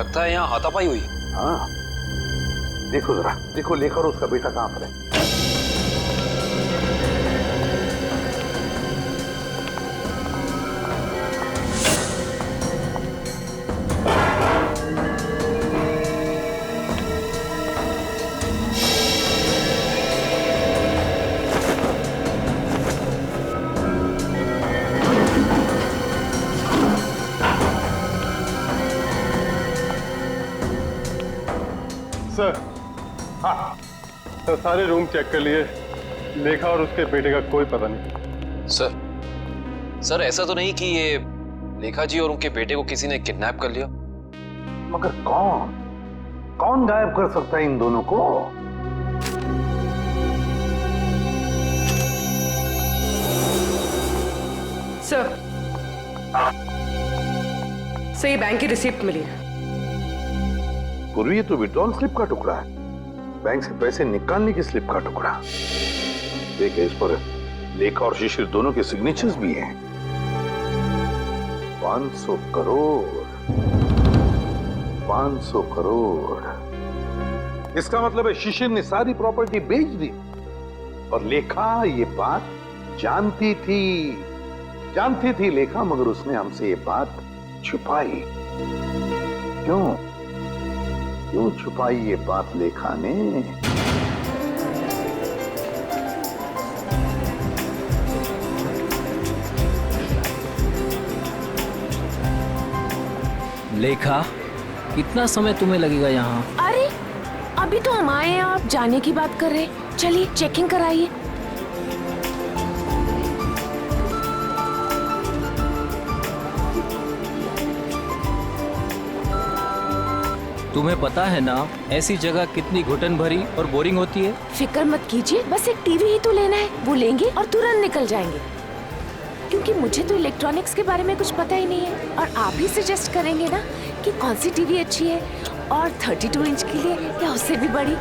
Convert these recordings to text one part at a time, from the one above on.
लगता है यहाँ हाथापाई हुई। हाँ, देखो जरा, देखो लेखा और उसका बेटा कहाँ पर है। सर, हाँ, सर सारे रूम चेक कर लिए, लेखा और उसके बेटे का कोई पता नहीं। सर ऐसा तो नहीं कि ये लेखा जी और उनके बेटे को किसी ने किडनैप कर लिया? मगर कौन कौन गायब कर सकता है इन दोनों को? सर, ये बैंक की रिसिप्ट मिली है। पूर्वी, ये तो विड्रॉल स्लिप का टुकड़ा है, बैंक से पैसे निकालने की स्लिप का टुकड़ा। देखिए, इस पर लेखा और शिशिर दोनों के सिग्नेचर्स भी हैं। 500 करोड़, 500 करोड़। इसका मतलब है शिशिर ने सारी प्रॉपर्टी बेच दी और लेखा ये बात जानती थी लेखा, मगर उसने हमसे ये बात छुपाई। क्यों छुपाई ये बात लेखा ने? लेखा, कितना समय तुम्हें लगेगा यहाँ? अरे अभी तो हम आए हैं, आप जाने की बात कर रहे हैं। चलिए चेकिंग कराइए। तुम्हें पता है ना ऐसी जगह कितनी घुटन भरी और बोरिंग होती है? फिक्र मत कीजिए, बस एक टीवी ही तो लेना है, वो लेंगे और तुरंत निकल जाएंगे। क्योंकि मुझे तो इलेक्ट्रॉनिक्स के बारे में कुछ पता ही नहीं है, और आप ही सजेस्ट करेंगे ना कि कौन सी टीवी अच्छी है, और 32 इंच के लिए या उससे भी बड़ी।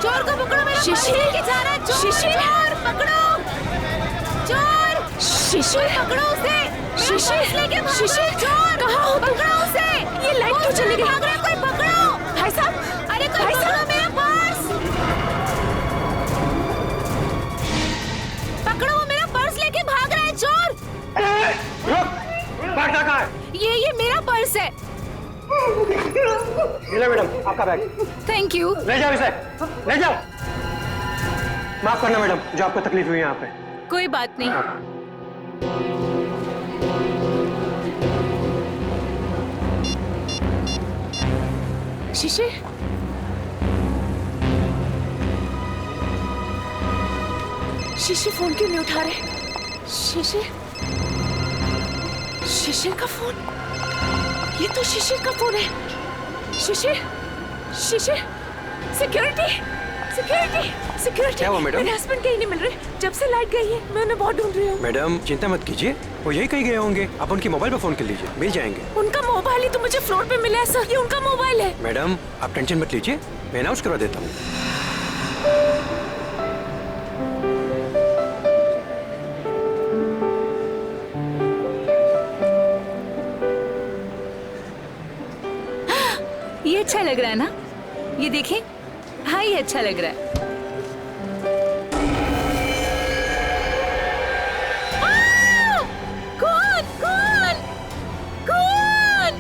चोर को पकड़ो, मेरा शिशिर के जा रहा है। शिशिर पकड़ो, चोर शिशिर पकड़ो उसे। शिशिर लेके शिशिर चोर कहाँ हो? पकड़ो उसे। ये लाइट क्यों चली गई? भाग रहा है कोई, पकड़ो। भाई साहब, अरे कोई भाई साहब, मेरा पर्स पकड़ो, वो मेरा पर्स लेके भाग रहा है चोर। बैग कहाँ है? ये मेरा पर्स है। मिला मैडम आपका बैग। Thank you. ले जाओ इसे, ले जाओ। माफ करना मैडम, जो आपको तकलीफ हुई यहाँ पे। कोई बात नहीं। शिशिर, शिशिर फोन क्यों नहीं उठा रहे? शिशिर, शिशिर का फोन, ये तो शिशिर का फोन है। शिशिर, शिशिर, सिक्योरिटी, सिक्योरिटी, सिक्योरिटी। क्या हुआ मैडम? मेरे हस्बैंड कहीं नहीं मिल रहे, जब से लाइट गई है मैं उन्हें बहुत ढूंढ रही हूँ। मैडम चिंता मत कीजिए, वो यही कहीं गए होंगे। आप उनके मोबाइल पर फोन कर लीजिए, मिल जाएंगे। उनका मोबाइल ही तो मुझे फ्लोर पे मिला है सर, ये उनका मोबाइल है। मैडम आप टेंशन मत लीजिए, मैं अनाउंस करवा देता हूँ। ये अच्छा लग रहा है ना, ये देखें। हाँ ये अच्छा लग रहा है। कौन कौन कौन?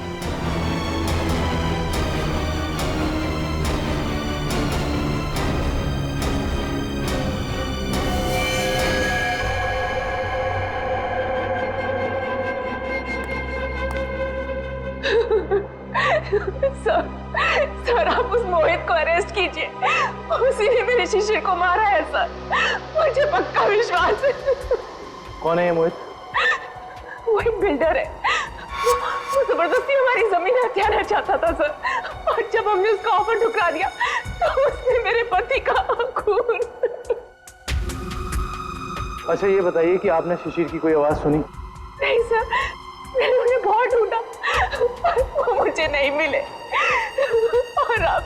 उस मोहित को अरेस्ट कीजिए, उसी ने मेरे शिशिर को मारा है सर, मुझे पक्का विश्वास है। कौन है ये मोहित? वही बिल्डर है, वो जबरदस्ती हमारी जमीन हथियाना चाहता था सर, और जब हमने उसका ऑफर ठुकरा दिया तो उसने मेरे पति का खून। अच्छा ये बताइए कि आपने शिशिर की कोई आवाज सुनी? नहीं सर, मैंने उन्हें बहुत ढूंढा, वो मुझे नहीं मिले। और अब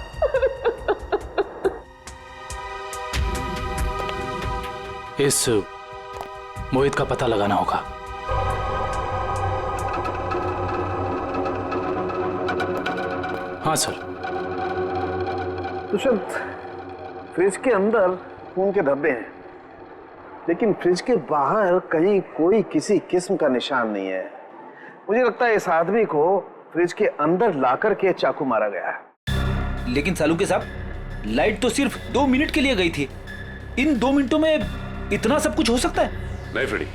इस मोहित का पता लगाना होगा। हाँ सर। दुष्यंत, फ्रिज के अंदर खून के धब्बे हैं, लेकिन फ्रिज के बाहर कहीं कोई किसी किस्म का निशान नहीं है। मुझे लगता है इस आदमी को फ्रिज के अंदर लाकर के चाकू मारा गया है। लेकिन सालू के साहब, लाइट तो सिर्फ 2 मिनट के लिए गई थी। इन 2 मिनटों में इतना सब कुछ हो सकता है? नहीं फ्रेडी,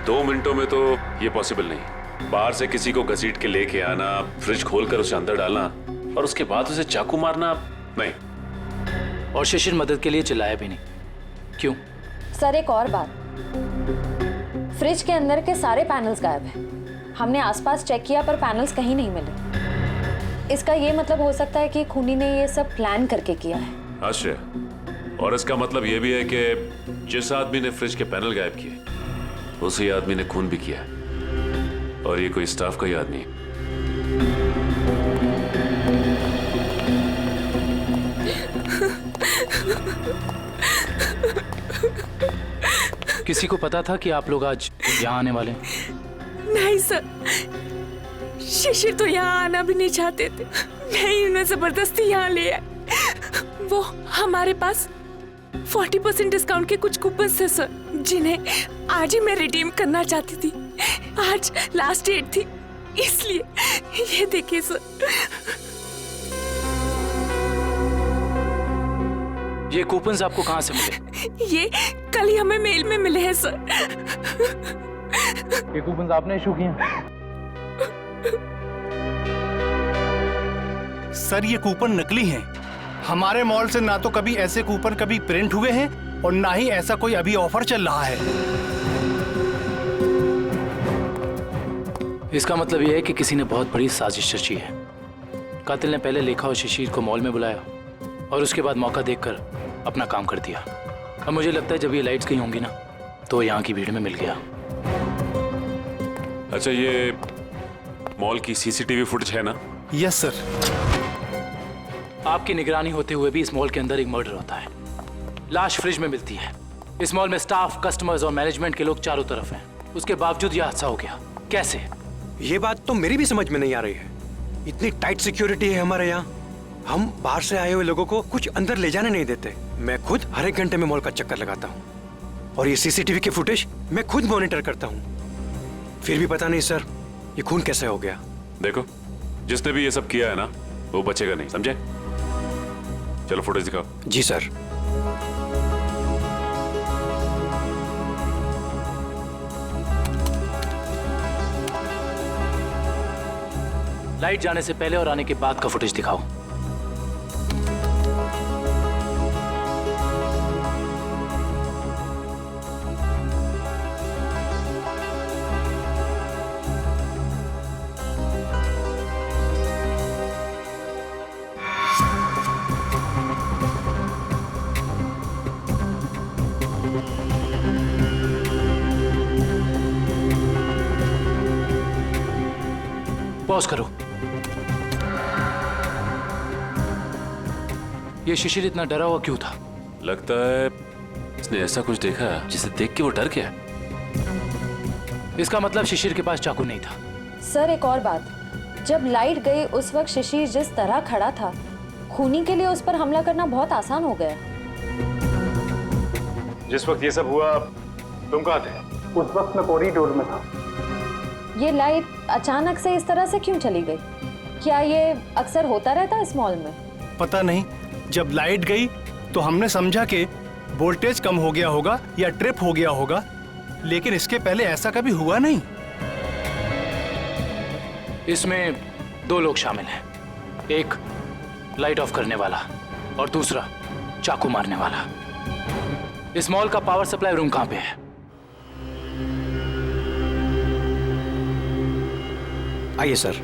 2 मिनटों में तो ये पॉसिबल नहीं। बाहर से किसी को घसीट के लेके आना, फ्रिज खोलकर उसे अंदर डालना और उसके बाद उसे चाकू मारना, नहीं। और शिशिर मदद के लिए चिल्लाया भी नहीं, क्यों? सर एक और बात, फ्रिज के अंदर के सारे पैनल्स गायब हैं। हमने आसपास चेक किया पर पैनल्स कहीं नहीं मिले। इसका ये मतलब हो सकता है कि खूनी ने ये सब प्लान करके किया है। आश्चर्य। और इसका मतलब ये भी है कि जिस आदमी ने फ्रिज के पैनल गायब किए उसी आदमी ने खून भी किया, और ये कोई स्टाफ का ही आदमी है। किसी को पता था कि आप लोग आज यहाँ आने वाले हैं? नहीं सर, शिशिर तो यहाँ आना भी नहीं चाहते थे, नहीं उन्हें जबरदस्ती यहाँ ले आए। वो हमारे पास 40% डिस्काउंट के कुछ कूपन थे सर, जिन्हें आज ही मैं रिडीम करना चाहती थी। आज लास्ट डेट थी, इसलिए ये देखिए सर। ये कूपन्स आपको कहाँ से मिले? ये कल ही हमें मेल में मिले हैं सर। ये कूपन आपने इशू किए? सर ये कूपन नकली हैं। हमारे मॉल से ना तो कभी ऐसे कूपन कभी प्रिंट हुए हैं और ना ही ऐसा कोई अभी ऑफर चल रहा है। इसका मतलब यह है कि किसी ने बहुत बड़ी साजिश रची है। कातिल ने पहले लेखा और शिशिर को मॉल में बुलाया और उसके बाद मौका देखकर अपना काम कर दिया। अब मुझे लगता है जब ये लाइट्स कहीं होंगी ना तो यहाँ की भीड़ में मिल गया। अच्छा ये मॉल की सीसीटीवी फुटेज है ना? Yes sir. आपकी निगरानी होते हुए भी इस मॉल के अंदर एक मर्डर होता है। लाश फ्रिज में मिलती है। इस मॉल में स्टाफ, कस्टमर्स और मैनेजमेंट के लोग चारों तरफ हैं। उसके बावजूद यह हादसा हो गया, कैसे? ये बात तो मेरी भी समझ में नहीं आ रही है। इतनी टाइट सिक्योरिटी है हमारे यहाँ, हम बाहर से आए हुए लोगों को कुछ अंदर ले जाने नहीं देते। मैं खुद हर एक घंटे में मॉल का चक्कर लगाता हूँ और ये सीसीटीवी की फुटेज मैं खुद मॉनिटर करता हूँ। फिर भी पता नहीं सर ये खून कैसे हो गया। देखो, जिसने भी ये सब किया है ना वो बचेगा नहीं, समझे? चलो फुटेज दिखाओ। जी सर। लाइट जाने से पहले और आने के बाद का फुटेज दिखाओ। पॉज करो। ये शिशिर इतना डरा हुआ क्यों था? लगता है इसने ऐसा कुछ देखा जिसे देख के वो डर गया। इसका मतलब शिशिर के पास चाकू नहीं था। सर एक और बात, जब लाइट गई उस वक्त शिशिर जिस तरह खड़ा था, खूनी के लिए उस पर हमला करना बहुत आसान हो गया। जिस वक्त ये सब हुआ तुम कहाँ थे? उस वक्त मैं कॉरिडोर में था। ये लाइट अचानक से इस तरह से क्यों चली गई? क्या ये अक्सर होता रहता है इस मॉल में? पता नहीं, जब लाइट गई तो हमने समझा कि वोल्टेज कम हो गया होगा या ट्रिप हो गया होगा, लेकिन इसके पहले ऐसा कभी हुआ नहीं। इसमें 2 लोग शामिल हैं। एक लाइट ऑफ करने वाला और दूसरा चाकू मारने वाला। इस मॉल का पावर सप्लाई रूम कहां पे है? आइए सर।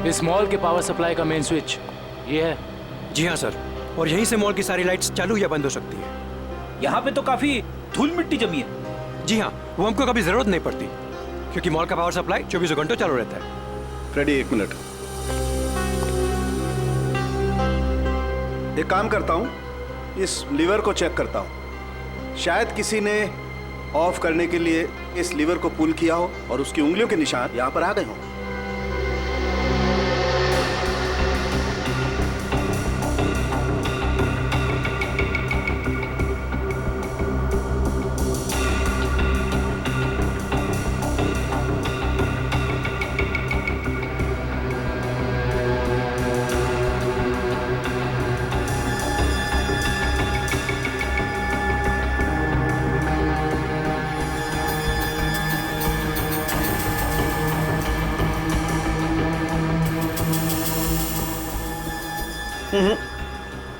इस मॉल के पावर सप्लाई का मेन स्विच ये है? जी हाँ सर, और यहीं से मॉल की सारी लाइट्स चालू या बंद हो सकती है। यहाँ पे तो काफी धूल मिट्टी जमी है। जी हाँ, वो हमको कभी जरूरत नहीं पड़ती क्योंकि मॉल का पावर सप्लाई 24 घंटों चालू रहता है। Freddy, 1 minute. एक काम करता हूँ, इस लीवर को चेक करता हूँ। शायद किसी ने ऑफ करने के लिए इस लीवर को पुल किया हो और उसकी उंगलियों के निशान यहाँ पर आ गए हों।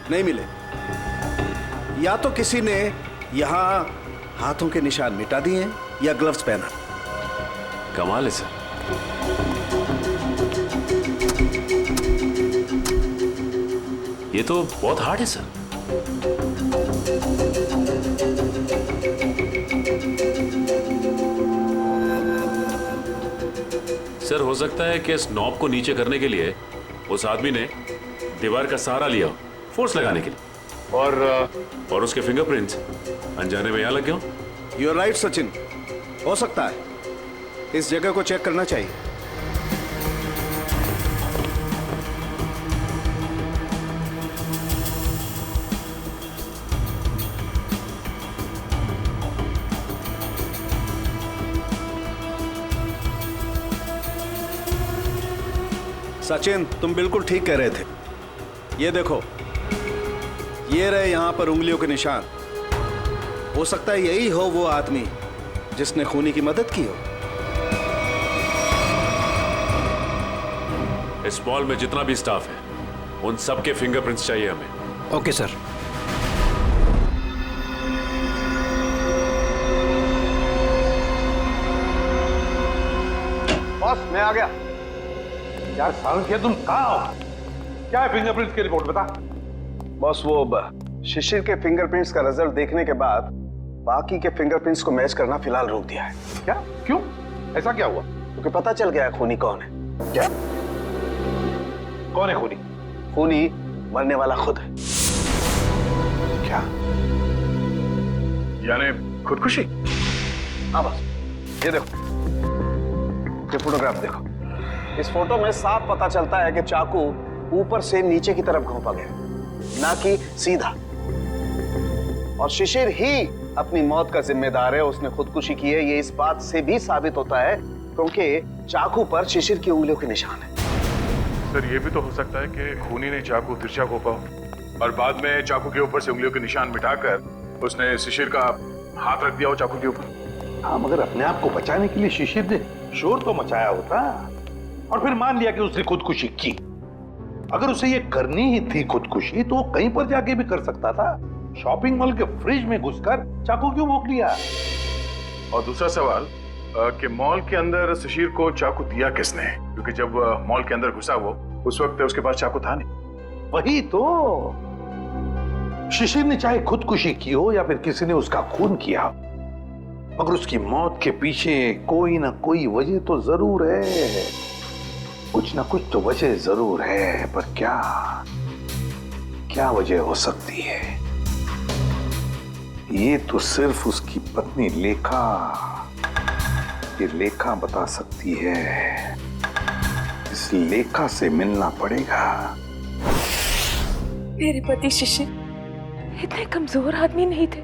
नहीं मिले। या तो किसी ने यहाँ हाथों के निशान मिटा दिए हैं या ग्लव्स पहना। कमाल है सर। ये तो बहुत हार्ड है सर। सर हो सकता है कि इस नॉब को नीचे करने के लिए उस आदमी ने दीवार का सहारा लिया हो, फोर्स लगाने के लिए, और उसके फिंगरप्रिंट्स अनजाने में यहां लग गए हो। यू आर राइट सचिन, हो सकता है। इस जगह को चेक करना चाहिए। सचिन, तुम बिल्कुल ठीक कह रहे थे। ये देखो, ये रहे यहां पर उंगलियों के निशान। हो सकता है यही हो वो आदमी जिसने खूनी की मदद की हो। इस मॉल में जितना भी स्टाफ है उन सबके फिंगरप्रिंट्स चाहिए हमें। Okay sir. बॉस, मैं आ गया। यार सालंकिया, तुम कहाँ हो? क्या है फिंगरप्रिंट्स की रिपोर्ट, बता। बॉस, वो शिशिर के फिंगरप्रिंट्स का रिजल्ट देखने के बाद बाकी के फिंगरप्रिंट्स को मैच करना फिलहाल रोक दिया है। क्या? क्यों? ऐसा क्या हुआ? क्योंकि पता चल गया है खूनी कौन है। क्या? कौन है खूनी? खूनी मरने वाला खुद है। क्या? यानी खुदकुशी? हाँ बॉस, ये देखो, ये फोटोग्राफ देखो। इस फोटो में साफ पता चलता है कि चाकू ऊपर से नीचे की तरफ घोंपा गया, ना कि सीधा। और शिशिर ही अपनी मौत का जिम्मेदार है, उसने खुदकुशी की है। ये इस बात से भी साबित होता है क्योंकि चाकू पर शिशिर की उंगलियों के निशान है। सर, ये भी तो हो सकता है कि खूनी ने चाकू तिरछा घोंपा हो और बाद में चाकू के ऊपर से उंगलियों के निशान मिटाकर उसने शिशिर का हाथ रख दिया हो चाकू के ऊपर। हाँ, मगर अपने आप को बचाने के लिए शिशिर ने शोर तो मचाया होता और फिर मान लिया कि उसने खुदकुशी की। अगर उसे ये करनी ही थी खुदकुशी, तो कहीं पर जाके भी कर सकता था। शॉपिंग मॉल के फ्रिज में घुसकर चाकू क्यों भोंक लिया? और दूसरा सवाल कि मॉल के अंदर शिशिर को चाकू दिया किसने? क्योंकि जब मॉल के अंदर घुसा वो, उस वक्त उसके पास चाकू था नहीं। वही तो, शिशिर ने चाहे खुदकुशी की हो या फिर किसी ने उसका खून किया, मगर उसकी मौत के पीछे कोई ना कोई वजह तो जरूर है। कुछ ना कुछ तो वजह जरूर है, पर क्या वजह हो सकती है? ये तो सिर्फ उसकी पत्नी लेखा बता सकती है। इस लेखा से मिलना पड़ेगा। मेरे पति शिशिर इतने कमजोर आदमी नहीं थे।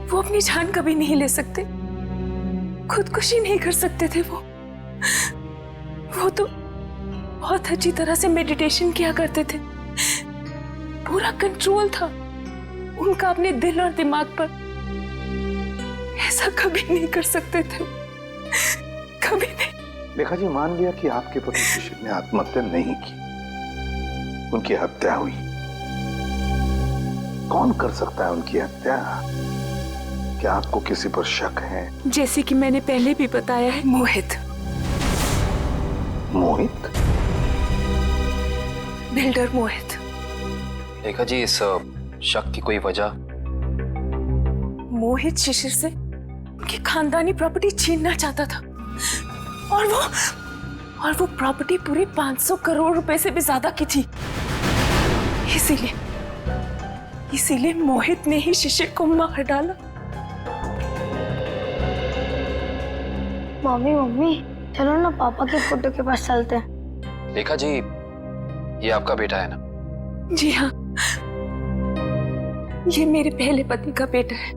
वो अपनी जान कभी नहीं ले सकते, खुदकुशी नहीं कर सकते थे। वो तो बहुत अच्छी तरह से मेडिटेशन किया करते थे, पूरा कंट्रोल था। उनका अपने दिल और दिमाग पर ऐसा कभी नहीं कर सकते थे, कभी नहीं। लेखा जी, मान लिया कि आपके पति शिशिर ने आत्महत्या नहीं की, उनकी हत्या हुई। कौन कर सकता है उनकी हत्या? क्या आपको किसी पर शक है? जैसे कि मैंने पहले भी बताया है, मोहित। मोहित? बिल्डर मोहित। लेखा जी, इस शक की कोई वजह? मोहित शिशिर से उनकी खानदानी प्रॉपर्टी छीनना चाहता था और वो प्रॉपर्टी पूरे 500 करोड़ रुपए से भी ज्यादा की थी। इसीलिए मोहित ने ही शिशिर को मार डाला। मम्मी चलो ना पापा के फोटो के पास चलते हैं। लेखा जी, ये आपका बेटा है ना? जी हाँ, ये मेरे पहले पति का बेटा है।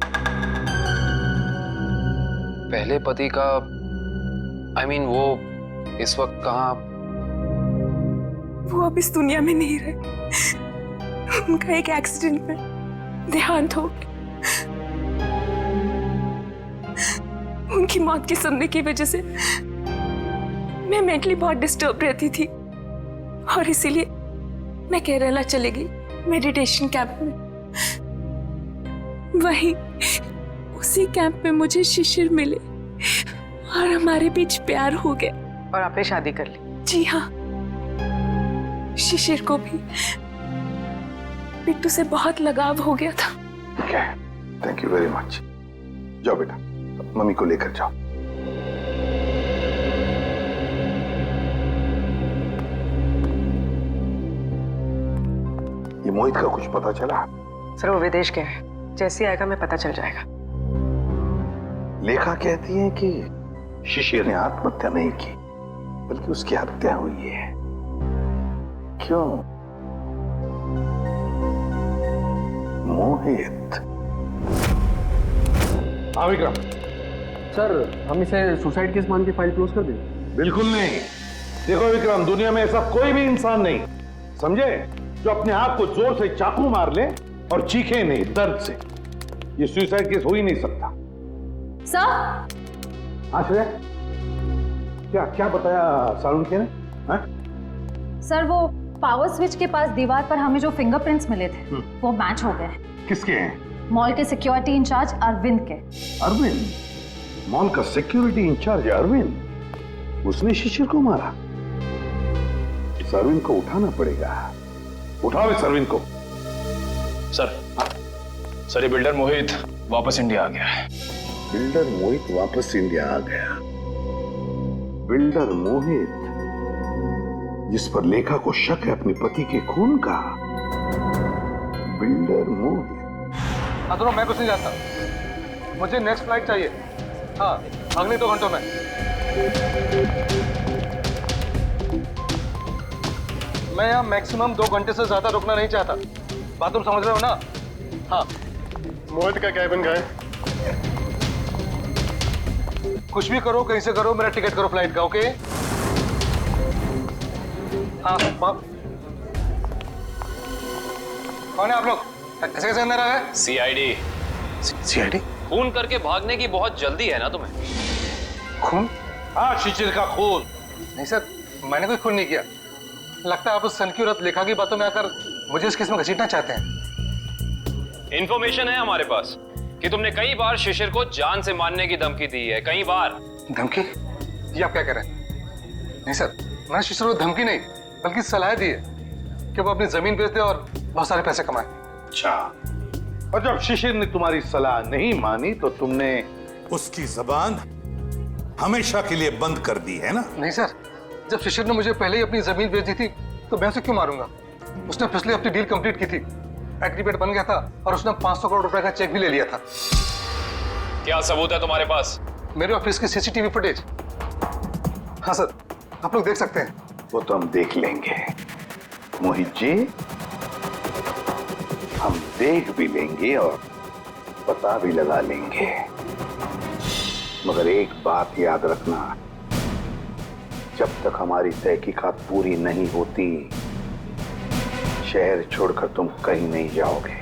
पहले पति का? I mean, वो इस वक्त कहाँ? वो अब इस दुनिया में नहीं रहे। उनका एक एक्सीडेंट में देहांत हो गया। उनकी मौत की सुनने की वजह से मैं मेंटली बहुत डिस्टर्ब रहती थी और इसीलिए मैं केरला चली गई मेडिटेशन कैंप में। वहीं उसी कैंप में मुझे शिशिर मिले और हमारे बीच प्यार हो गया। और आपने शादी कर ली? जी हाँ, शिशिर को भी बिट्टू से बहुत लगाव हो गया था। Thank you very much. जाओ बेटा, मम्मी को लेकर जाओ। ये मोहित का कुछ पता चला? सर वो विदेश गया है, जैसे आएगा मैं पता चल जाएगा। लेखा कहती है कि शिशिर ने आत्महत्या नहीं की, बल्कि उसकी हत्या हुई है। क्यों? मोहित। हाँ विक्रम। सर हम इसे सुसाइड केस मान के फाइल क्लोज कर दें? बिल्कुल नहीं। देखो विक्रम, दुनिया में ऐसा कोई भी इंसान नहीं, समझे, जो अपने आप को जोर से चाकू मार ले और चीखे नहीं दर्द से। ये सुसाइड केस हो ही नहीं सकता। सर। हाँ श्रेया, क्या क्या बताया सारुण के ने? हाँ? सर वो पावर स्विच के पास दीवार पर हमें जो फिंगरप्रिंट्स मिले थे वो मैच हो गए। किसके हैं? मॉल के सिक्योरिटी इंचार्ज अरविंद के। अरविंद? मॉल का सिक्योरिटी इंचार्ज अरविंद? उसने शिशिर को मारा? इस अरविंद को उठाना पड़ेगा। उठाओ इस अरविंद को। सर ये बिल्डर मोहित वापस इंडिया आ गया है। बिल्डर मोहित वापस इंडिया आ गया? बिल्डर मोहित जिस पर लेखा को शक है अपने पति के खून का? बिल्डर मोहित। हाँ दोनों, मैं कुछ नहीं जानता, मुझे नेक्स्ट फ्लाइट चाहिए। हाँ, अगले 2 घंटों में। मैं यहाँ मैक्सिमम 2 घंटे से ज्यादा रुकना नहीं चाहता। बात तुम समझ रहे हो ना? हाँ। मोहित का कैबिन का है। कुछ भी करो, कहीं से करो, मेरा टिकट करो फ्लाइट का। ओके? हाँ। कौन है आप लोग? ऐसे कैसे अंदर आ गए? सीआईडी। सीआईडी? खून करके भागने की बहुत जल्दी है ना तुम्हें? खून? हाँ, शिशिर का खून। नहीं सर, मैंने कोई खून नहीं किया। लगता है आप उस सनकी औरत लेखा की बातों में आकर मुझे इस केस में घसीटना चाहते हैं। इंफॉर्मेशन है हमारे पास कि तुमने कई बार शिशिर को जान से मारने की धमकी दी है, कई बार। धमकी? ये आप क्या कह रहे हैं? नहीं सर, मैंने शिशिर को धमकी नहीं बल्कि सलाह दी है कि वो अपनी जमीन बेच दे और बहुत सारे पैसे कमाए। अच्छा, और जब शिशिर ने तुम्हारी सलाह नहीं मानी तो तुमने उसकी जबान हमेशा के लिए बंद कर दी है ना? नहीं सर, जब शिशिर ने मुझे पहले ही अपनी जमीन बेच दी थी तो मैं उसे क्यों मारूंगा? उसने पिछले हफ्ते डील कंप्लीट की थी, एग्रीमेंट बन गया था और उसने 500 करोड़ रुपए का चेक भी ले लिया था। क्या सबूत है तुम्हारे पास? मेरे ऑफिस की सीसीटीवी फुटेज। हाँ सर, आप लोग देख सकते हैं। वो तो हम देख लेंगे मोहित जी, हम देख भी लेंगे और पता भी लगा लेंगे, मगर एक बात याद रखना, जब तक हमारी तहकीकात पूरी नहीं होती, शहर छोड़कर तुम कहीं नहीं जाओगे।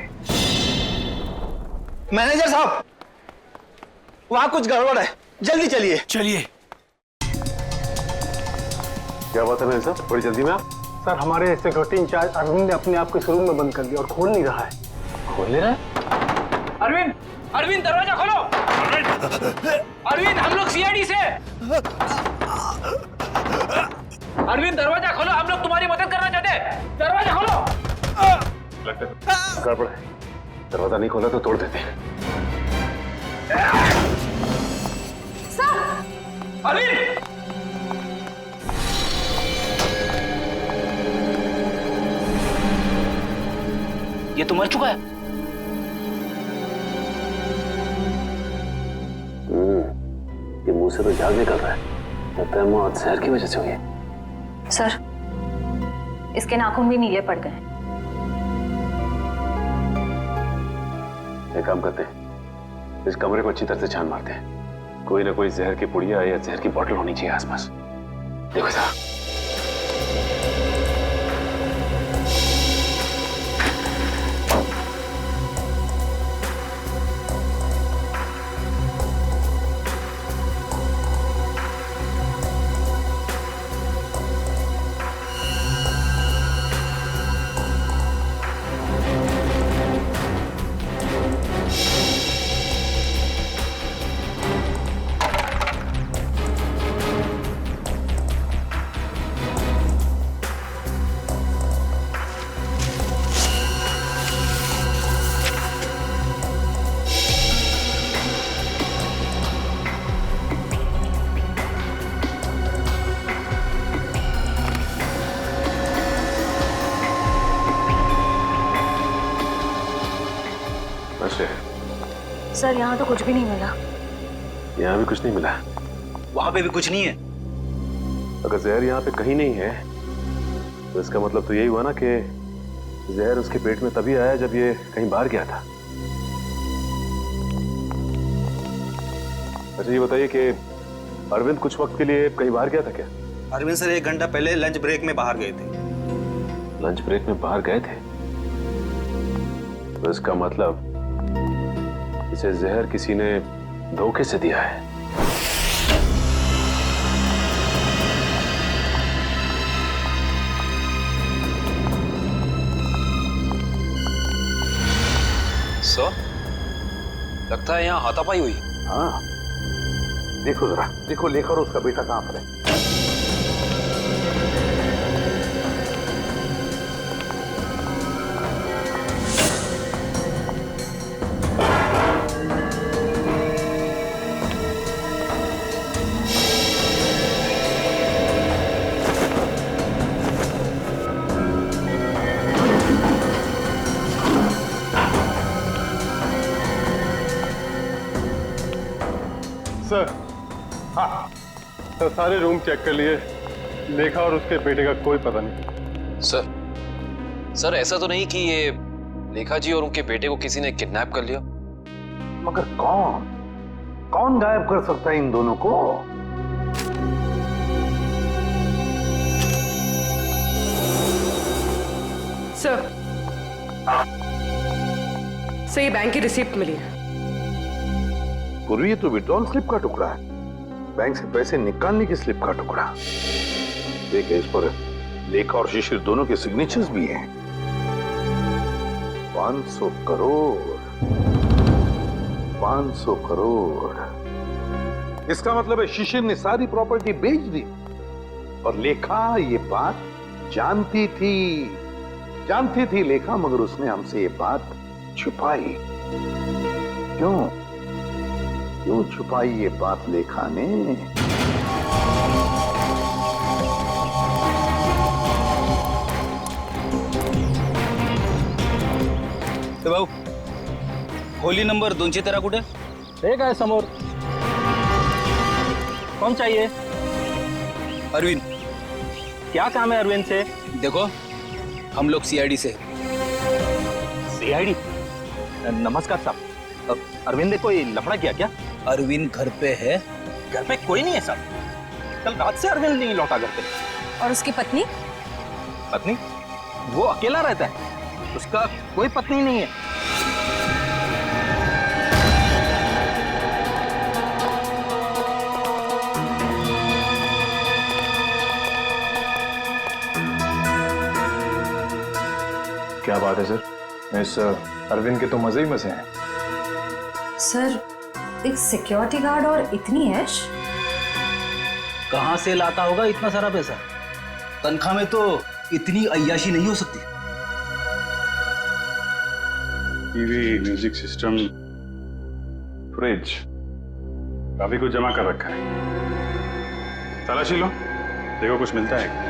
मैनेजर साहब, वहां कुछ गड़बड़ है, जल्दी चलिए। चलिए। क्या बात है मैनेजर साहब, बड़ी जल्दी में आप? सर, हमारे सिक्योरिटी इंचार्ज अरविंद ने अपने आप को इस रूम में बंद कर दिया और खोल नहीं रहा है। खोल नहीं रहा है? अरविंद, अरविंद दरवाजा खोलो। अरविंद, हम लोग सीआईडी से। अरविंद दरवाजा खोलो, हम लोग तुम्हारी मदद करना चाहते हैं। दरवाजा खोलो। गड़बड़ है, दरवाजा नहीं खोला तो तोड़ देते हैं। अरविंद, ये तो मर चुका है। ये मुंह से तो झाग निकल रहा है, लगता है मौत जहर की वजह से हुई है। सर, इसके नाखून भी नीले पड़ गए। एक काम करते हैं, इस कमरे को अच्छी तरह से छान मारते हैं। कोई ना कोई जहर की पुड़िया या जहर की बोतल होनी चाहिए आसपास। देखो जरा। सर, यहाँ तो कुछ भी नहीं मिला। यहाँ भी कुछ नहीं मिला? वहां पे भी कुछ नहीं है। अगर जहर यहाँ पे कहीं नहीं है तो इसका मतलब तो यही हुआ ना कि जहर उसके पेट में तभी आया जब ये कहीं बाहर गया था। अच्छा, ये बताइए कि अरविंद कुछ वक्त के लिए कहीं बाहर गया था क्या? अरविंद सर 1 घंटा पहले लंच ब्रेक में बाहर गए थे। लंच ब्रेक में बाहर गए थे? तो इसका मतलब इसे जहर किसी ने धोखे से दिया है। सर, लगता है यहाँ हाथापाई हुई। हाँ, देखो जरा, देखो लेखा और उसका बेटा कहां पर है। सर, हाँ सर, सारे रूम चेक कर लिए, लेखा और उसके बेटे का कोई पता नहीं। सर, ऐसा तो नहीं कि ये लेखा जी और उनके बेटे को किसी ने किडनैप कर लिया? मगर कौन गायब कर सकता है इन दोनों को? सर, ये बैंक की रिसिप्ट मिली है। पूर्वी, ये तो विड्रॉल स्लिप का टुकड़ा है, बैंक से पैसे निकालने की स्लिप का टुकड़ा। देखिए, इस पर लेखा और शिशिर दोनों के सिग्नेचर्स भी हैं। 500 करोड़, 500 करोड़। इसका मतलब है शिशिर ने सारी प्रॉपर्टी बेच दी और लेखा ये बात जानती थी लेखा, मगर उसने हमसे ये बात छुपाई। क्यों छुपाई ये बात लेखा ने? तो भाऊ, खोली नंबर 200 तेरा कुठे? एक आहे समोर। कौन चाहिए? अरविंद। क्या काम है अरविंद से? देखो, हम लोग सीआईडी से। सीआईडी? नमस्कार साहब, अरविंद ने कोई लफड़ा किया क्या? अरविंद घर पे है। घर पे कोई नहीं है साहब, कल रात से अरविंद नहीं लौटा घर पे। और उसकी पत्नी? पत्नी? वो अकेला रहता है, उसका कोई पत्नी नहीं है। बात है सर, मिस अरविंद के तो मजे ही मजे हैं। सर, एक सिक्योरिटी गार्ड और इतनी ऐश? कहाँ से लाता होगा इतना सारा पैसा? तनख्वाह में तो इतनी अय्याशी नहीं हो सकती। टीवी, म्यूजिक सिस्टम, फ्रिज, काफी कुछ जमा कर रखा है। तलाशी लो, देखो कुछ मिलता है।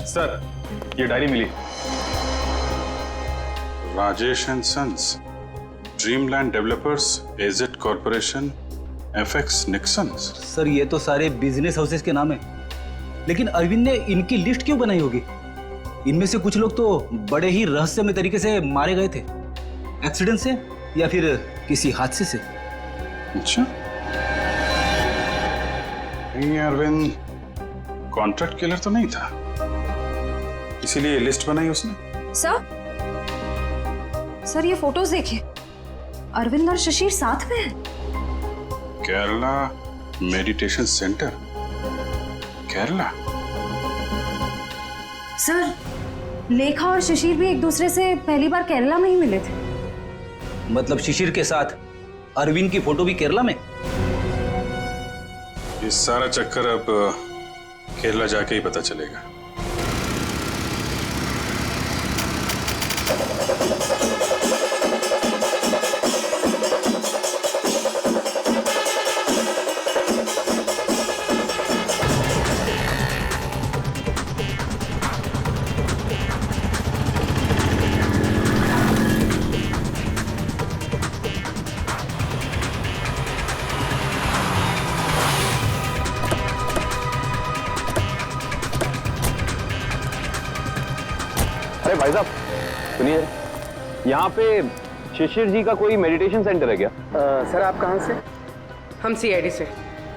सर, ये डायरी मिली। Rajesh and Sons, Dreamland Developers, AZ Corporation, FX Nixons. Sir, ये तो सारे बिजनेस हाउसेस के नाम है, लेकिन अरविंद ने इनकी लिस्ट क्यों बनाई होगी? इनमें से कुछ लोग तो बड़े ही रहस्यमय तरीके से मारे गए थे, एक्सीडेंट से या फिर किसी हादसे से। अच्छा, ये अरविंद कॉन्ट्रैक्ट किलर तो नहीं था, इसीलिए लिस्ट बनाई उसने। सर ये फोटोज देखिए, अरविंद और शिशिर साथ में हैं। Kerala meditation centre, Kerala. Sir, लेखा और शिशिर भी एक दूसरे से पहली बार केरला में ही मिले थे। मतलब शिशिर के साथ अरविंद की फोटो भी केरला में? ये सारा चक्कर अब केरला जाके ही पता चलेगा। अरे भाई साहब सुनिए, यहाँ पे शिशिर जी का कोई मेडिटेशन सेंटर है क्या? सर आप कहाँ से? हम सीआईडी से,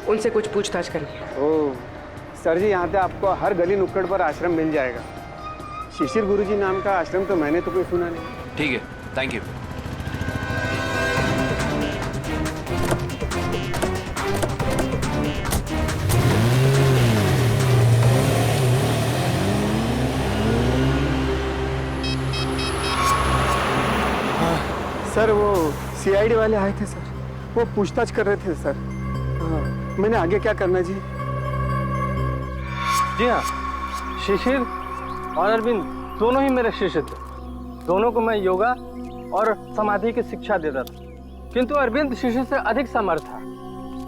उनसे कुछ पूछताछ करनी है। ओह सर जी, यहाँ पे आपको हर गली नुक्कड़ पर आश्रम मिल जाएगा। शिशिर गुरुजी नाम का आश्रम तो मैंने तो कोई सुना नहीं। ठीक है, थैंक यू। सर वो सीआईडी वाले आए थे सर, वो पूछताछ कर रहे थे सर। हाँ, मैंने आगे क्या करना जी? जी हाँ, शिशिर और अरविंद दोनों ही मेरे शिष्य थे। दोनों को मैं योगा और समाधि की शिक्षा देता था, किंतु अरविंद शिशिर से अधिक समर्थ था।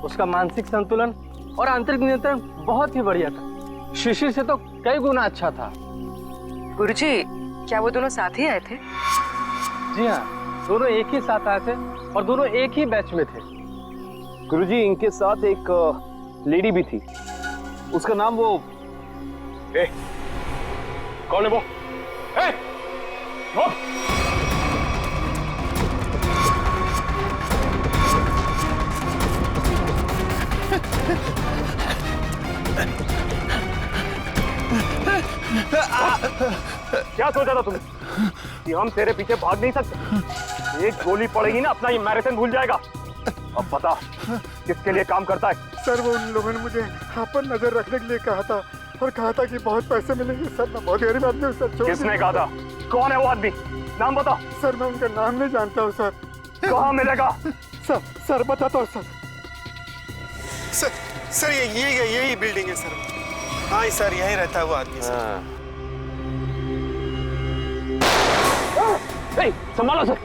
उसका मानसिक संतुलन और आंतरिक नियंत्रण बहुत ही बढ़िया था। शिशिर से तो कई गुना अच्छा था। गुरुजी, क्या वो दोनों साथ ही आए थे? जी हाँ, दोनों एक ही साथ आए थे और दोनों एक ही बैच में थे। गुरुजी, इनके साथ एक लेडी भी थी, उसका नाम वो कौन है वो? क्या सोचा था तुमने कि हम तेरे पीछे भाग नहीं सकते? एक गोली पड़ेगी ना, अपना ये मैराथन भूल जाएगा। अब पता किसके लिए काम करता है? सर वो उन लोगों ने मुझे यहाँ पर नजर रखने के लिए कहा था और कहा था कि बहुत पैसे मिलेंगे। सर मैं बहुत गरीब आदमी हूँ सर। किसने कहा था? कौन है वो आदमी? नाम बता। सर मैं उनका नाम नहीं जानता हूँ सर। कहाँ मिलेगा? सर बताता हूँ सर। सर यही बिल्डिंग है सर। हाँ सर, यही रहता है वो आदमी सर। संभालो सर।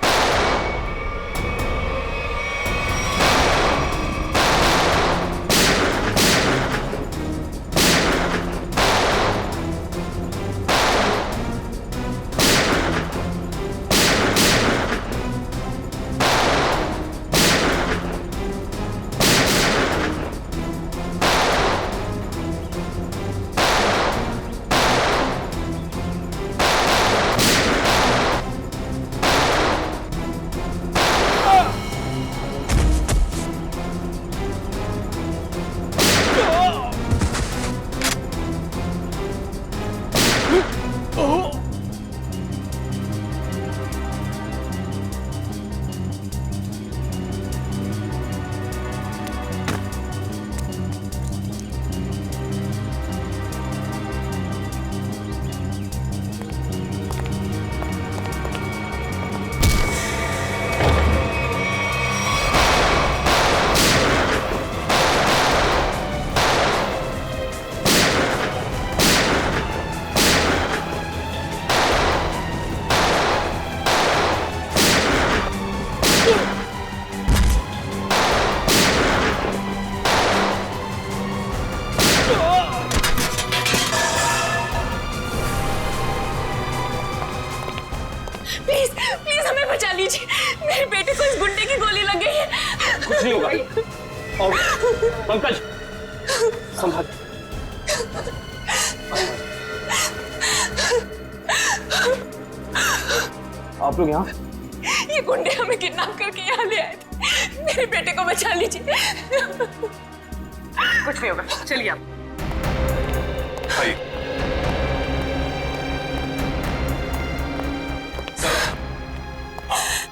पंकज संभाल। आप लोग यहाँ? ये गुंडे हमें किडनैप करके यहाँ ले आए थे। मेरे बेटे को बचा लीजिए। कुछ नहीं होगा, चलिए आप।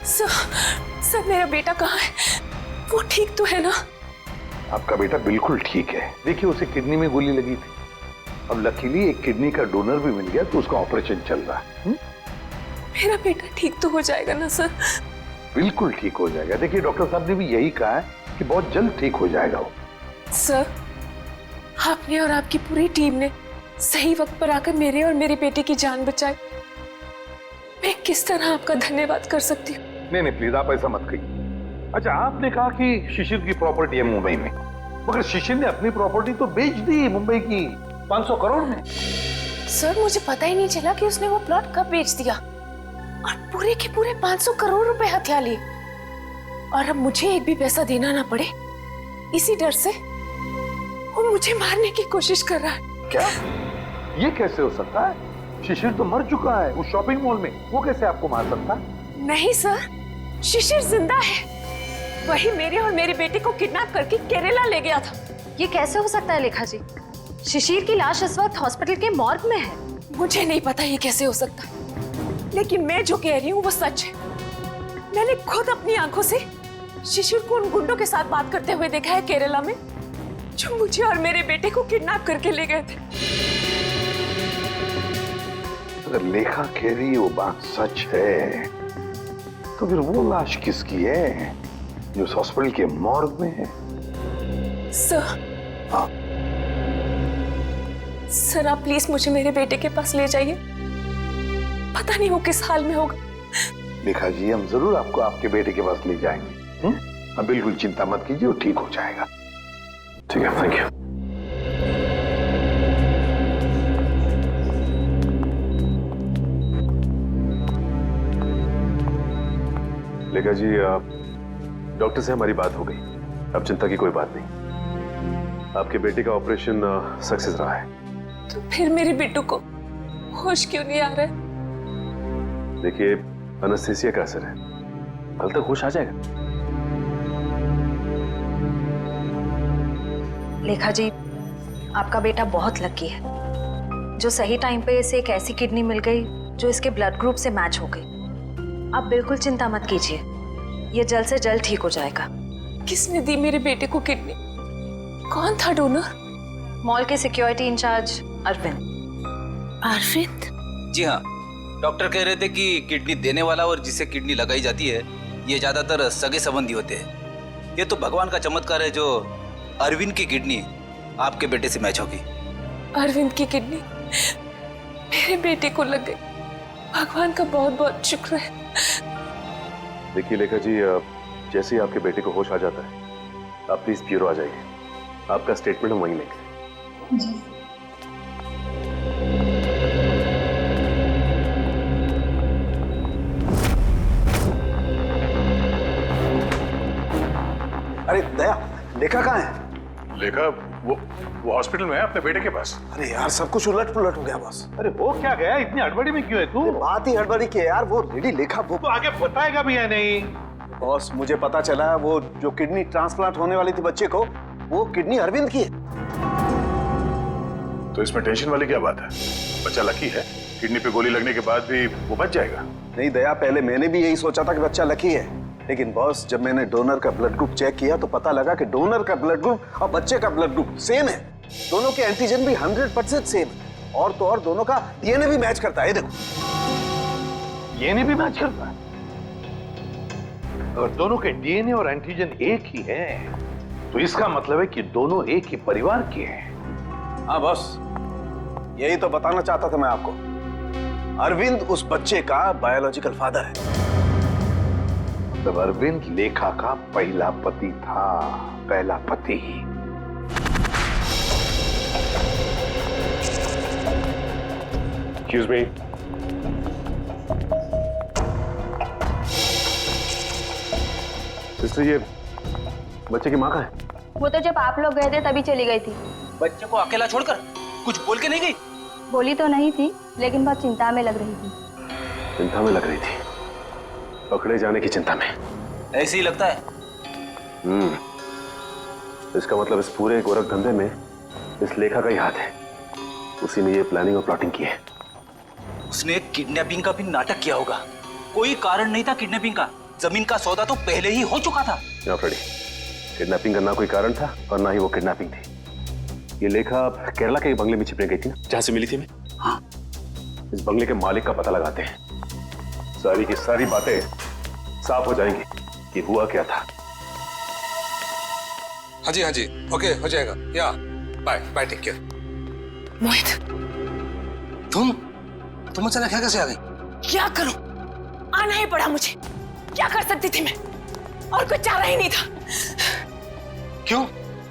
सर मेरा बेटा कहाँ है? वो ठीक तो है ना? आपका बेटा बिल्कुल ठीक है। देखिए उसे किडनी में गोली लगी थी। अब लकीली एक किडनी का डोनर भी मिल गया तो उसका ऑपरेशन चल रहा है। मेरा बेटा ठीक तो हो जाएगा ना सर? बिल्कुल ठीक हो जाएगा। देखिए डॉक्टर साहब ने भी यही कहा है कि बहुत जल्द ठीक हो जाएगा वो। सर आपने और आपकी पूरी टीम ने सही वक्त पर आकर मेरे और मेरे बेटे की जान बचाई। मैं किस तरह आपका धन्यवाद कर सकती हूँ? नहीं प्लीज आप ऐसा मत कहिए। अच्छा आपने कहा कि शिशिर की प्रॉपर्टी है मुंबई में, मगर शिशिर ने अपनी प्रॉपर्टी तो बेच दी मुंबई की 500 करोड़ में। सर मुझे पता ही नहीं चला कि उसने वो प्लॉट कब बेच दिया और पूरे के पूरे 500 करोड़ रुपए हथिया लिए। और अब मुझे एक भी पैसा देना ना पड़े, इसी डर से वो मुझे मारने की कोशिश कर रहा है। क्या? ये कैसे हो सकता है? शिशिर तो मर चुका है उस शॉपिंग मॉल में, वो कैसे आपको मार सकता है? नहीं सर, शिशिर जिंदा है। वही मेरे और मेरे बेटे को किडनैप करके केरला ले गया था। ये कैसे हो सकता है लेखा जी? शिशिर की लाश इस वक्त हॉस्पिटल के मॉर्ग में है। मुझे नहीं पता ये कैसे हो सकता है, लेकिन मैं जो कह रही हूँ वो सच है। मैंने खुद अपनी आंखों से शिशिर को उन गुंडों के साथ बात करते हुए देखा है केरला में, जो मुझे और मेरे बेटे को किडनैप करके ले गए थे। अगर लेखा कह रही वो बात सच है तो फिर वो लाश किसकी है जो उस हॉस्पिटल के मॉर्ग में है? सर आप प्लीज मुझे मेरे बेटे के पास ले जाइए। पता नहीं वो किस हाल में होगा। लेखा जी हम जरूर आपको आपके बेटे के पास ले जाएंगे। अब बिल्कुल चिंता मत कीजिए, वो ठीक हो जाएगा। ठीक है, थैंक यू। लेखा जी डॉक्टर से हमारी बात हो गई, अब चिंता की कोई बात नहीं। आपके बेटे का ऑपरेशन सक्सेस रहा है। तो फिर मेरे बेटू को होश क्यों नहीं आ रहा है? देखिए एनेस्थीसिया का असर है, कल तक होश आ जाएगा। लेखा जी आपका बेटा बहुत लकी है जो सही टाइम पे इसे एक ऐसी किडनी मिल गई जो इसके ब्लड ग्रुप से मैच हो गई। आप बिल्कुल चिंता मत कीजिए, ये जल्द से जल्द ठीक हो जाएगा। किसने दी मेरे बेटे को किडनी? कौन था डोनर? मॉल के सिक्योरिटी इंचार्ज अरविंद। अरविंद? जी हाँ, डॉक्टर कह रहे थे कि किडनी देने वाला और जिसे किडनी लगाई जाती है ये ज्यादातर सगे संबंधी होते हैं। ये तो भगवान का चमत्कार है जो अरविंद की किडनी आपके बेटे से मैच होगी। अरविंद की किडनी मेरे बेटे को लग गई। भगवान का बहुत बहुत शुक्र है। देखिए लेखा जी जैसे ही आपके बेटे को होश आ जाता है आप प्लीज ब्यूरो आ जाइए, आपका स्टेटमेंट हम वहीं लेंगे। जी। अरे दया, लेखा कहाँ है? लेखा वो हॉस्पिटल में है अपने बेटे के पास। अरे यार सब कुछ उलट पुलट हो गया बॉस। अरे वो क्या गया, इतनी हड़बड़ी में क्यों है तू? बात ही हड़बड़ी की है यार। वो लेडी लेखा वो तो आगे बताएगा भी या नहीं? बॉस मुझे पता चला वो जो किडनी ट्रांसप्लांट होने वाली थी बच्चे को, वो किडनी अरविंद की है। तो इसमें टेंशन वाली क्या बात है? बच्चा लकी है, किडनी पे गोली लगने के बाद भी वो बच जाएगा। नहीं दया, पहले मैंने भी यही सोचा था कि बच्चा लकी है, लेकिन बॉस जब मैंने डोनर का ब्लड ग्रुप चेक किया तो पता लगा कि डोनर का ब्लड ग्रुप और बच्चे का ब्लड ग्रुप सेम है। दोनों के एंटीजन भी 100% सेम है, और तो और दोनों का डीएनए भी मैच करता है। देखो डीएनए भी मैच करता है। अगर दोनों के डीएनए और एंटीजन एक ही हैं, तो इसका मतलब है कि दोनों एक ही परिवार के हैं। हाँ बॉस, यही तो बताना चाहता था मैं आपको। अरविंद उस बच्चे का बायोलॉजिकल फादर है। मतलब अरविंद लेखा का पहला पति था, पहला पति। Excuse me. सिस्टर ये बच्चे की माँ कहाँ है? वो तो जब आप लोग गए थे तभी चली गई थी। बच्चे को अकेला छोड़कर कुछ बोल के नहीं गई? बोली तो नहीं थी, लेकिन बहुत चिंता में लग रही थी। चिंता में लग रही थी? पकड़े जाने की चिंता में? ऐसे ही लगता है। इसका मतलब इस पूरे गोरख धंधे में इस लेखा का ही हाथ है। उसी ने ये प्लानिंग और प्लॉटिंग की है। उसने किडनैपिंग का भी नाटक किया होगा। कोई कारण नहीं था किडनैपिंग का। जमीन का सौदा तो पहले ही हो चुका था। फ्रेडी, किडनैपिंग का ना कोई कारण था और ना ही वो किडनैपिंग थी। ये लेखा केरला के बंगले में छिपने गई थी ना, जहां से मिली थी मैं। हाँ, इस बंगले के मालिक का पता लगाते हैं। सारी की सारी बातें साफ हो जाएंगी कि हुआ क्या था। हाँ जी, ओके, हो जाएगा। या बाय बाय, टेक केयर। मोहित, तुम अचानक यहाँ कैसे आ गई? क्या करूं? आना ही पड़ा मुझे। क्या कर सकती थी मैं? और कुछ चारा ही नहीं था। क्यों?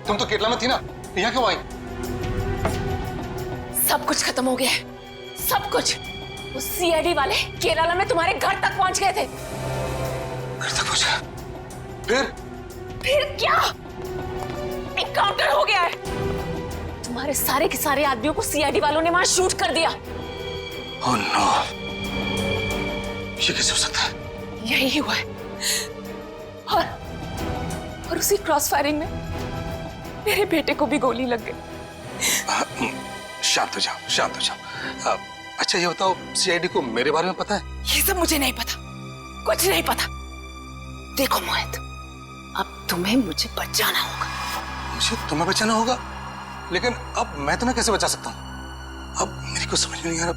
तुम तो केरला में थी ना, यहाँ क्यों आई? सब कुछ खत्म हो गया है, सब कुछ। वो सीआईडी वाले केरला में तुम्हारे घर तक पहुंच गए थे। घर तक पहुंचा? फिर क्या? एनकाउंटर हो गया है। तुम्हारे सारे के सारे आदमियों को सीआईडी वालों ने वहां शूट कर दिया। ओह नो, ये कैसे हो सकता है? यही हुआ है। और उसी क्रॉस फायरिंग में मेरे बेटे को भी गोली लग गई। शांत हो जाओ। अच्छा ये बताओ, सीआईडी को मेरे बारे में पता है? ये सब मुझे नहीं पता, कुछ नहीं पता। देखो मोहित, अब तुम्हें मुझे बचाना होगा। मुझे तुम्हें बचाना होगा? लेकिन अब मैं तुम्हें कैसे बचा सकता हूँ? अब मेरी कुछ समझ में नहीं आ रहा।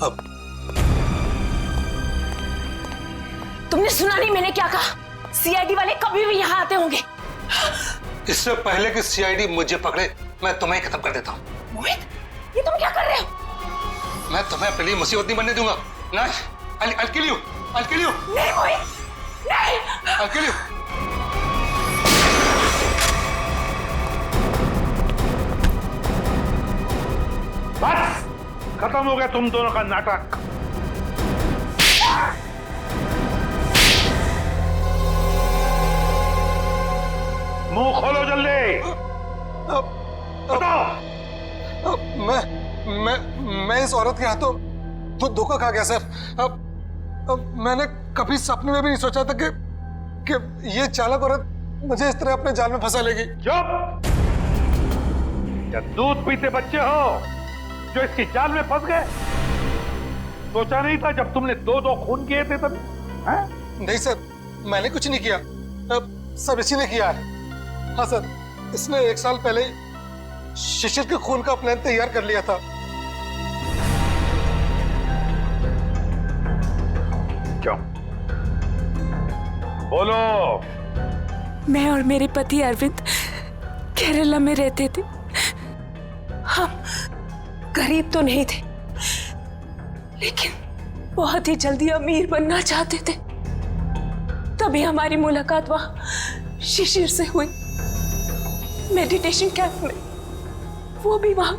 अब तुमने सुना नहीं मैंने क्या कहा? सीआईडी वाले कभी भी यहाँ आते होंगे। इससे पहले कि सीआईडी मुझे पकड़े, मैं तुम्हें खत्म कर देता हूँ। मोहित, ये तुम क्या कर रहे हो? मैं तुम्हें अपने लिए मुसीबत नहीं बनने दूंगा। नहीं, I'll kill you. नहीं मोहित, नहीं। I'll kill you. बस खत्म हो गया तुम दोनों का नाटक। मुंह खोलो जल्दी, बताओ। मैं इस औरत के हाथों तो धोखा खा गया सर। अब मैंने कभी सपने में भी नहीं सोचा था कि ये चालाक औरत मुझे इस तरह अपने जाल में फंसा लेगी। चुप! क्या दूध पीते बच्चे हो जो इसकी जाल में फंस गए? सोचा नहीं था जब तुमने दो खून किए थे तब? नहीं सर, मैंने कुछ नहीं किया। अब सब इसी ने किया है। हाँ सर, इसने 1 साल पहले शिशिर के खून का प्लान तैयार कर लिया था। क्यों? बोलो। मैं और मेरे पति अरविंद केरला में रहते थे। हम गरीब तो नहीं थे, लेकिन बहुत ही जल्दी अमीर बनना चाहते थे। तभी हमारी मुलाकात वहां शिशिर से हुई, मेडिटेशन कैंप में। वो भी वहां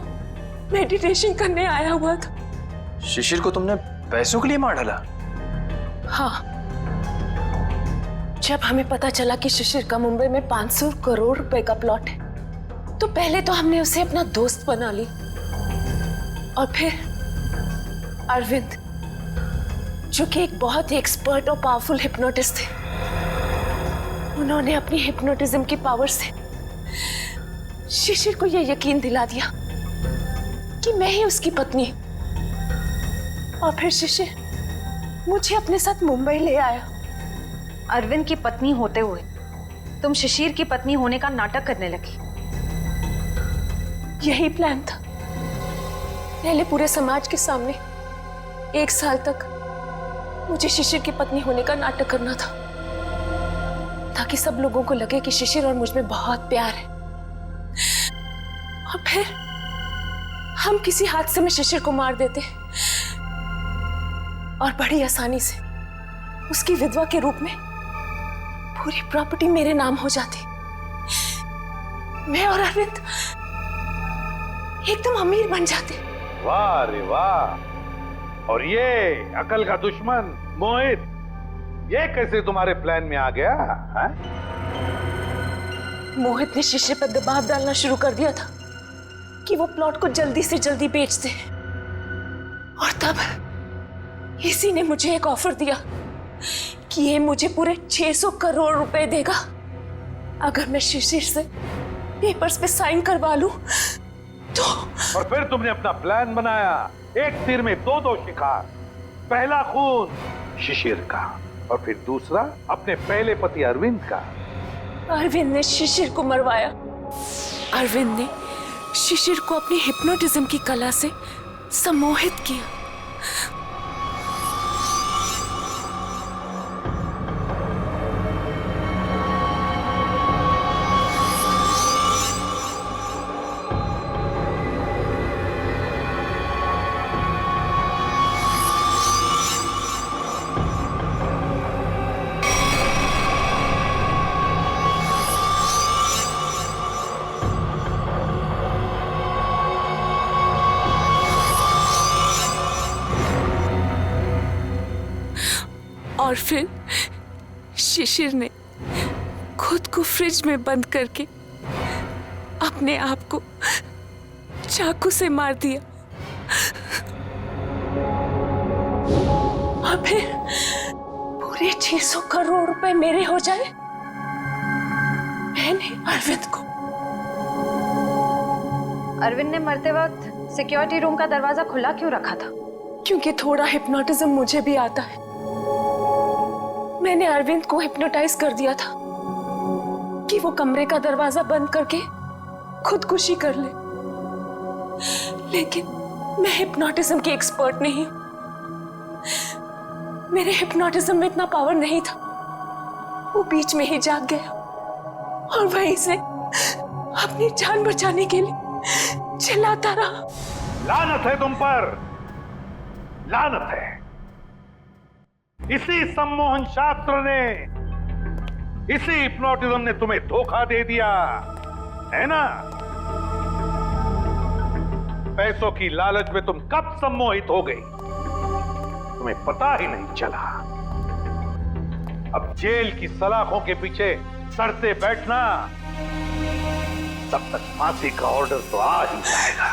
मेडिटेशन करने आया हुआ था। शिशिर को तुमने पैसों के लिए मार डाला? हाँ, जब हमें पता चला कि शिशिर का मुंबई में 500 करोड़ रुपए का प्लॉट है, तो पहले तो हमने उसे अपना दोस्त बना ली, और फिर अरविंद, जो कि एक बहुत ही एक्सपर्ट और पावरफुल हिप्नोटिस्ट थे, उन्होंने अपनी हिप्नोटिज्म की पावर से शिशिर को यह यकीन दिला दिया कि मैं ही उसकी पत्नी हूं। और फिर शिशिर मुझे अपने साथ मुंबई ले आया। अरविंद की पत्नी होते हुए तुम शिशिर की पत्नी होने का नाटक करने लगी। यही प्लान था। पहले पूरे समाज के सामने 1 साल तक मुझे शिशिर की पत्नी होने का नाटक करना था, ताकि सब लोगों को लगे कि शिशिर और मुझ में बहुत प्यार है। और फिर हम किसी हादसे में शिशिर को मार देते और बड़ी आसानी से उसकी विधवा के रूप में पूरी प्रॉपर्टी मेरे नाम हो जाती। मैं और अरविंद एकदम अमीर बन जाते। वाह रे वाह! और ये अकल का दुश्मन मोहित, ये कैसे तुम्हारे प्लान में आ गया? मोहित ने शिशिर पर दबाव डालना शुरू कर दिया था कि वो प्लॉट को जल्दी से जल्दी बेच दे। और तब इसी ने मुझे एक ऑफर दिया कि ये मुझे पूरे 600 करोड़ रुपए देगा अगर मैं शिशिर से पेपर्स पे साइन करवा लूं तो। और फिर तुमने अपना प्लान बनाया, एक तीर में दो शिकार। पहला खून शिशिर का और फिर दूसरा अपने पहले पति अरविंद का। अरविंद ने शिशिर को मरवाया। अरविंद ने शिशिर को अपनी हिप्नोटिज्म की कला से सम्मोहित किया। और फिर शिशिर ने खुद को फ्रिज में बंद करके अपने आप को चाकू से मार दिया। और फिर पूरे 600 करोड़ रुपए मेरे हो जाए। मैंने अरविंद को। अरविंद ने मरते वक्त सिक्योरिटी रूम का दरवाजा खुला क्यों रखा था? क्योंकि थोड़ा हिप्नोटिज्म मुझे भी आता है। मैंने अरविंद को हिप्नोटाइज कर दिया था कि वो कमरे का दरवाजा बंद करके खुदकुशी कर ले। लेकिन मैं हिप्नोटिज्म की एक्सपर्ट नहीं हूं। मेरे हिप्नोटिज्म में इतना पावर नहीं था। वो बीच में ही जाग गया और वहीं से अपनी जान बचाने के लिए चिल्लाता रहा। लानत है तुम पर, लानत है। इसी सम्मोहन शास्त्र ने, इसी हिप्नोटिज्म ने तुम्हें धोखा दे दिया है ना? पैसों की लालच में तुम कब सम्मोहित हो गई तुम्हें पता ही नहीं चला। अब जेल की सलाखों के पीछे सड़ते बैठना, तब तक फांसी का ऑर्डर तो आ ही जाएगा।